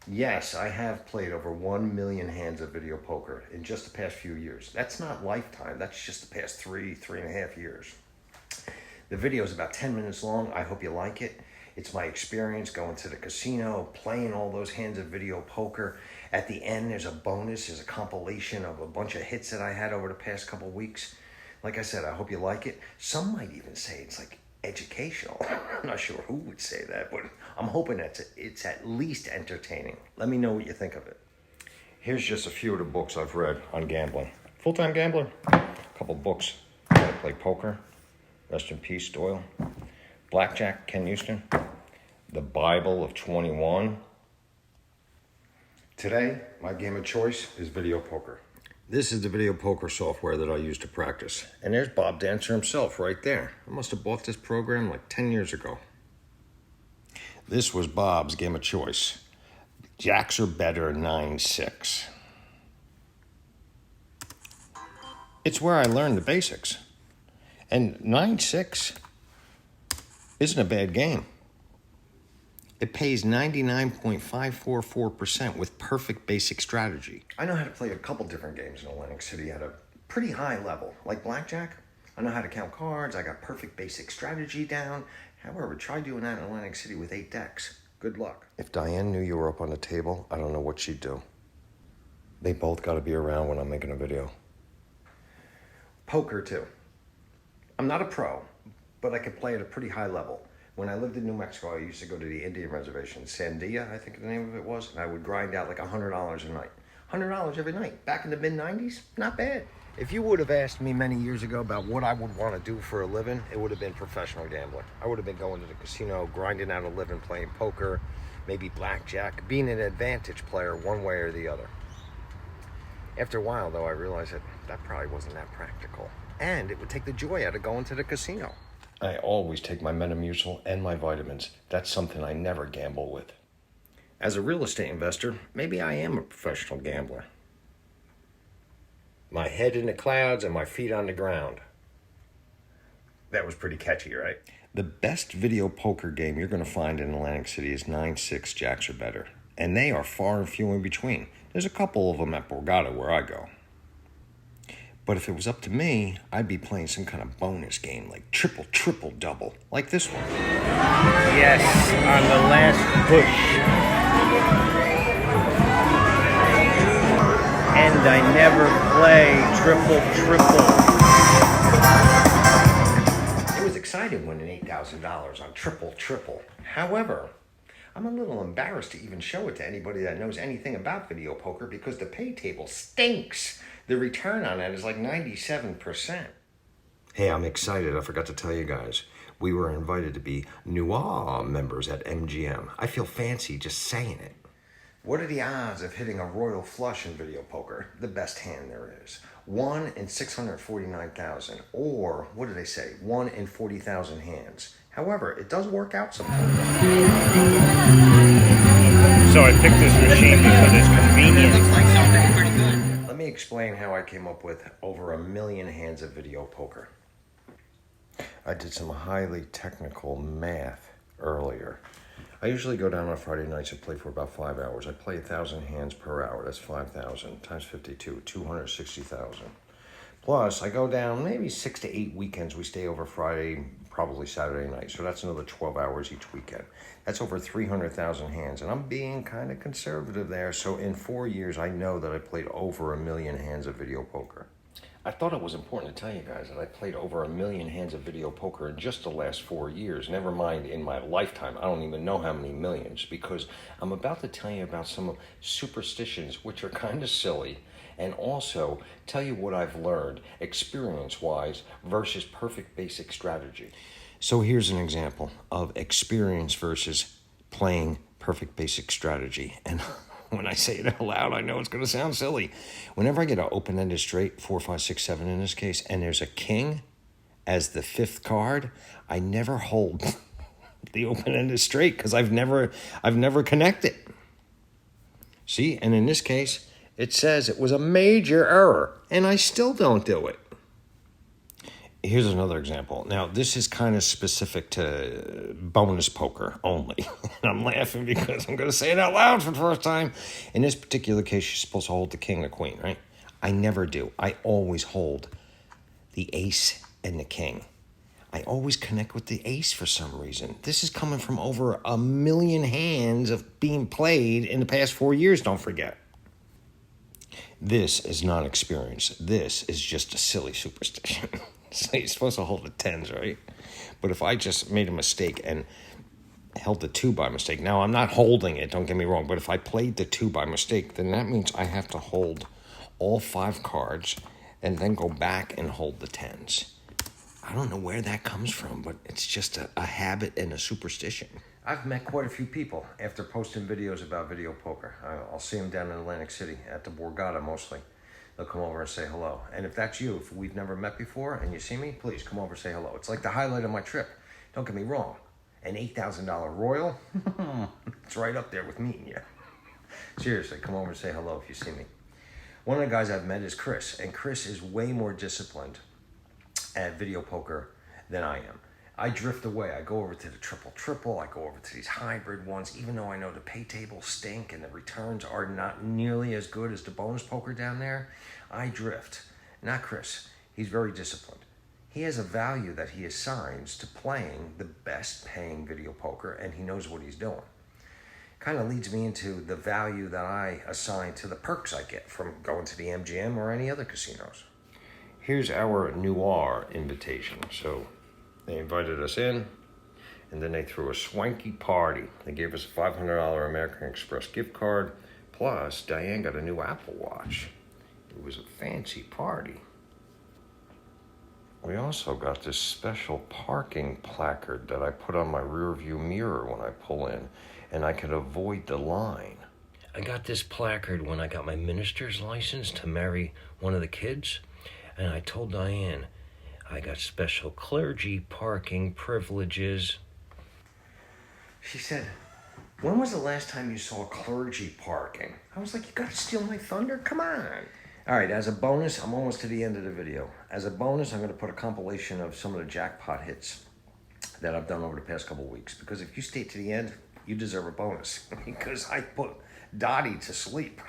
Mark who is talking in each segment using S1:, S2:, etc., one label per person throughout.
S1: Yes, I have played over 1 million hands of video poker in just the past few years. That's not lifetime, that's just the past 3.5 years. The video is about 10 minutes long. I hope you like it. It's my experience going to the casino, playing all those hands of video poker. At the end, there's a bonus, there's a compilation of a bunch of hits that I had over the past couple of weeks. Like I said, I hope you like it. Some might even say it's like educational. I'm not sure who would say that, but I'm hoping that it's at least entertaining. Let me know what you think of it. Here's just a few of the books I've read on gambling. Full-time gambler, a couple books. How to Play Poker, rest in peace, Doyle. Blackjack, Ken Houston. The Bible of 21. Today, my game of choice is video poker. This is the video poker software that I use to practice. And there's Bob Dancer himself right there. I must have bought this program like 10 years ago. This was Bob's game of choice. Jacks are better 9-6. It's where I learned the basics. And 9-6 isn't a bad game. It pays 99.544% with perfect basic strategy. I know how to play a couple different games in Atlantic City at a pretty high level. Like blackjack, I know how to count cards, I got perfect basic strategy down. However, try doing that in Atlantic City with 8 decks. Good luck. If Diane knew you were up on the table, I don't know what she'd do. They both got to be around when I'm making a video. Poker, too. I'm not a pro, but I can play at a pretty high level. When I lived in New Mexico, I used to go to the Indian reservation, Sandia, I think the name of it was, and I would grind out like $100 a night. $100 every night. Back in the mid-90s, not bad. If you would have asked me many years ago about what I would want to do for a living, it would have been professional gambler. I would have been going to the casino, grinding out a living, playing poker, maybe blackjack, being an advantage player one way or the other. After a while, though, I realized that probably wasn't that practical. And it would take the joy out of going to the casino. I always take my Metamucil and my vitamins. That's something I never gamble with. As a real estate investor, maybe I am a professional gambler. My head in the clouds and my feet on the ground. That was pretty catchy, right? The best video poker game you're going to find in Atlantic City is 9-6 Jacks or better. And they are far and few in between. There's a couple of them at Borgata where I go. But if it was up to me, I'd be playing some kind of bonus game, like triple, double, like this one. Yes, on the last push. And I never play triple. It was exciting winning $8,000 on triple. However, I'm a little embarrassed to even show it to anybody that knows anything about video poker because the pay table stinks. The return on that is like 97%. Hey, I'm excited. I forgot to tell you guys. We were invited to be Noir members at MGM. I feel fancy just saying it. What are the odds of hitting a royal flush in video poker? The best hand there is. 1 in 649,000. Or, what do they say? 1 in 40,000 hands. However, it does work out sometimes. So I picked this machine because it's convenient. It looks like something pretty good. Let me explain how I came up with over 1 million hands of video poker. I did some highly technical math earlier. I usually go down on Friday nights and play for about 5 hours. I play 1,000 hands per hour. That's 5,000 times 52, 260,000. Plus, I go down maybe 6 to 8 weekends. We stay over Friday, probably Saturday night. So that's another 12 hours each weekend. That's over 300,000 hands. And I'm being kind of conservative there. So in 4 years, I know that I played over 1 million hands of video poker. I thought it was important to tell you guys that I played over 1 million hands of video poker in just the last 4 years. Never mind in my lifetime. I don't even know how many millions, because I'm about to tell you about some superstitions, which are kind of silly, and also tell you what I've learned experience-wise versus perfect basic strategy. So here's an example of experience versus playing perfect basic strategy. And when I say it out loud, I know it's going to sound silly. Whenever I get an open-ended straight, 4, 5, 6, 7 in this case, and there's a king as the 5th card, I never hold the open-ended straight because I've never connected. See, and in this case, it says it was a major error, and I still don't do it. Here's another example. Now, this is kind of specific to bonus poker only. And I'm laughing because I'm going to say it out loud for the first time. In this particular case, you're supposed to hold the king or queen, right? I never do. I always hold the ace and the king. I always connect with the ace for some reason. This is coming from over 1 million hands of being played in the past 4 years, don't forget. This is not experience. This is just a silly superstition. So you're supposed to hold the tens, right? But if I just made a mistake and held the 2 by mistake, now I'm not holding it, don't get me wrong, but if I played the 2 by mistake, then that means I have to hold all 5 cards and then go back and hold the tens. I don't know where that comes from, but it's just a habit and a superstition. I've met quite a few people after posting videos about video poker. I'll see them down in Atlantic City at the Borgata mostly. They'll come over and say hello. And if that's you, if we've never met before and you see me, please come over and say hello. It's like the highlight of my trip. Don't get me wrong. An $8,000 Royal, it's right up there with me and you. Seriously, come over and say hello if you see me. One of the guys I've met is Chris, and Chris is way more disciplined at video poker than I am. I drift away. I go over to the triple. I go over to these hybrid ones, even though I know the pay tables stink and the returns are not nearly as good as the bonus poker down there. I drift. Not Chris. He's very disciplined. He has a value that he assigns to playing the best paying video poker, and he knows what he's doing. Kind of leads me into the value that I assign to the perks I get from going to the MGM or any other casinos. Here's our Noir invitation. So they invited us in, and then they threw a swanky party. They gave us a $500 American Express gift card, plus Diane got a new Apple Watch. It was a fancy party. We also got this special parking placard that I put on my rear view mirror when I pull in, and I could avoid the line. I got this placard when I got my minister's license to marry one of the kids, and I told Diane I got special clergy parking privileges. She said, "When was the last time you saw clergy parking?" I was like, "You gotta steal my thunder? Come on." All right, as a bonus, I'm almost to the end of the video. As a bonus, I'm going to put a compilation of some of the jackpot hits that I've done over the past couple of weeks. Because if you stay to the end, you deserve a bonus. Because I put Dottie to sleep.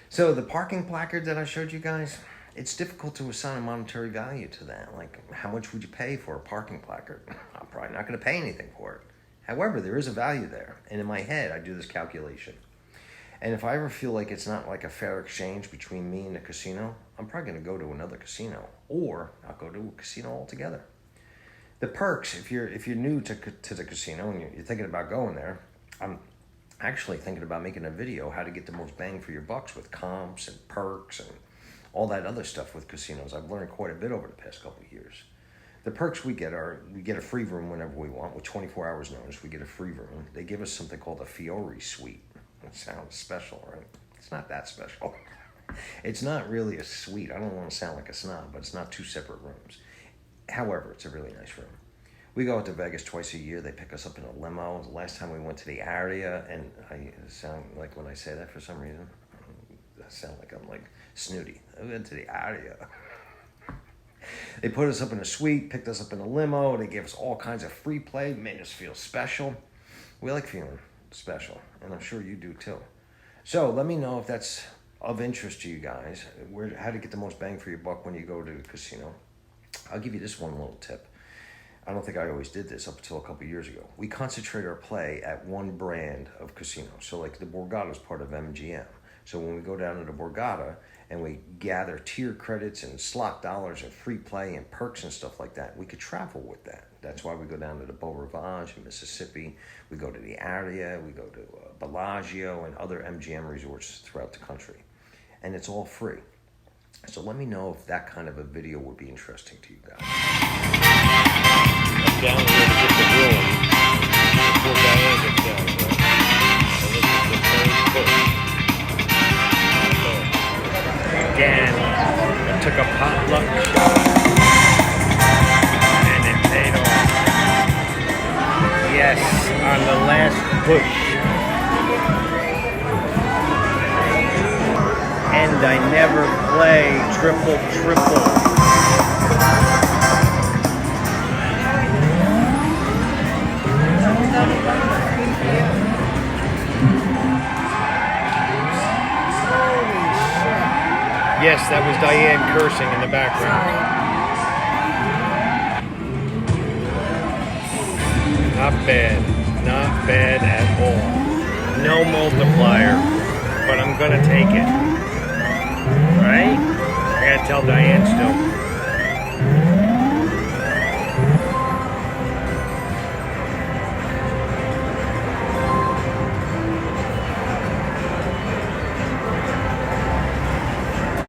S1: So the parking placard that I showed you guys, it's difficult to assign a monetary value to that. Like, how much would you pay for a parking placard? I'm probably not going to pay anything for it. However, there is a value there. And in my head, I do this calculation. And if I ever feel like it's not like a fair exchange between me and the casino, I'm probably going to go to another casino, or I'll go to a casino altogether. The perks, if you're new to the casino and you're thinking about going there, I'm actually thinking about making a video how to get the most bang for your bucks with comps and perks and all that other stuff with casinos. I've learned quite a bit over the past couple of years. The perks we get are, we get a free room whenever we want. With 24 hours notice, we get a free room. They give us something called a Fiore suite. It sounds special, right? It's not that special. It's not really a suite. I don't want to sound like a snob, but it's not 2 separate rooms. However, it's a really nice room. We go out to Vegas twice a year. They pick us up in a limo. The last time we went to the area, and I sound like when I say that for some reason, I sound like I'm like snooty. I went to the area. They put us up in a suite, picked us up in a limo. They gave us all kinds of free play, made us feel special. We like feeling special, and I'm sure you do too. So let me know if that's of interest to you guys, how to get the most bang for your buck when you go to the casino. I'll give you this one little tip. I don't think I always did this up until a couple of years ago. We concentrate our play at one brand of casino. So like the Borgata is part of MGM. So when we go down to the Borgata and we gather tier credits and slot dollars and free play and perks and stuff like that, we could travel with that. That's why we go down to the Beau Rivage in Mississippi. We go to the area. We go to Bellagio and other MGM resorts throughout the country. And it's all free. So let me know if that kind of a video would be interesting to you guys. I'm down here to get the room before Diane gets down here. And this is the third push. Again, I took a potluck shot. And it paid off. Yes, on the last push. And I never play triple. Yes, that was Diane cursing in the background. Not bad. Not bad at all. No multiplier, but I'm gonna take it. Right? I gotta tell Diane still.